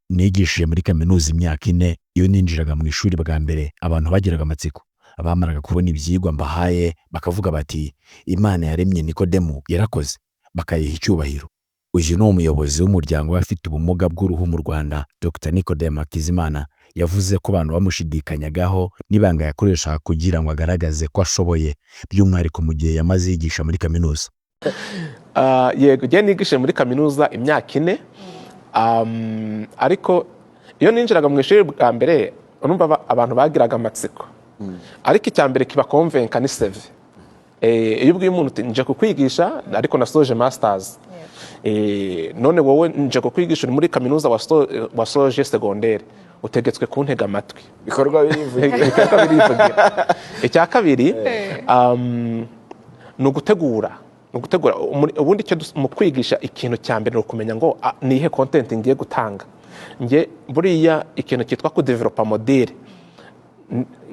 nigishije muri kaminuza imyaka 4. Iyo ninjiraga mu ishuri bwa mbere abantu bagiraga amatsiko, abamaraga kubona ibyigwa mbahaye bakavuga bati Imana yaremye Nikodemu yarakoze, bakayiha icyubahiro. Uyu ni umuyobozi w'umuryango w'abafite ubumuga bw'uruhu mu Rwanda, Dr Nikodemu Hakizimana. Yavuze ko abantu bamushidikanyagaho n'ibanga yakoresha kugira ngo agaragaze ko ashoboye, by'umwihariko mu gihe yamaze yigisha muri kaminuza. Yego, njye nigishe muri kaminuza imyaka 4, ariko iyo ninjiraga mu ishuri bwa mbere urumva abantu bagiraga amatsiko, ariko icya mbere kiba konvenka ni CV. Iyo ubwiye umuntu uti nje kukwigisha ariko nasoje masters, none wowe nje kukwigisha muri kaminuza wasoje secondaire, utegetswe kuntega amatwi, bikorwa birivugira. Icya kabiri ni ugutegura ubundi icyo mu kwigisha ikintu cya mbere ni ukumenya ngo nihe content ngiye gutanga. Nge buriya ikintu cyitwa ku developa modele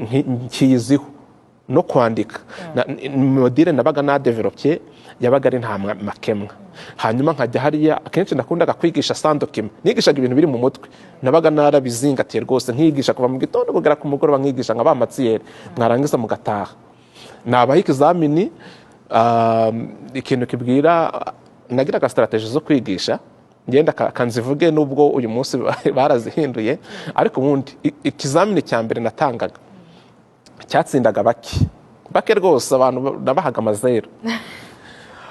nkiyiziho no kwandika. Modele nabaga na developye yabaga ari nta makemwa. Hanyuma nkajya hariya akenshi nakundaga kwigisha sandokima, nigishaga ibintu biri mu mutwe, nabaga narabizingatiye rwose, nkigisha kuva mu gitondo kugera ku mugoroba, nkigisha nka ba matsiyeri, mwarangiza mugataha. Nabaha ikizamini, ikintu kibwira nagiraga strategy zo kwigisha, ngenda kanzivuge nubwo uyu munsi barazihinduye, ariko ubundi ikizamini cya mbere natangaga cyatsindaga bake rwose, abantu nabahaga amazero.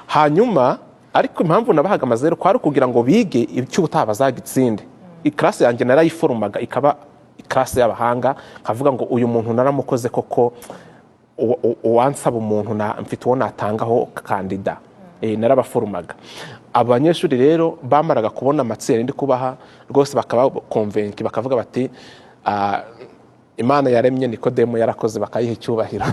Hanyuma ariko impamvu nabahaga amazero kwari kugira ngo bige icyo ubutaha bazagitsinde. Iklase yanjye narayiforumaga ikaba iklase y'abahanga, kavuga ngo uyu muntu naramukoze koko, uwansaba umuntu mfite uwo natangaho kandida. Narabaforumaga. Abanyeshuri rero bamaraga kubona amatsiyeri ndi kubaha rwose, bakaba konvenki, bakavuga bati Imana yaremye Nikodemu yarakoze, bakayiha icyubahiro.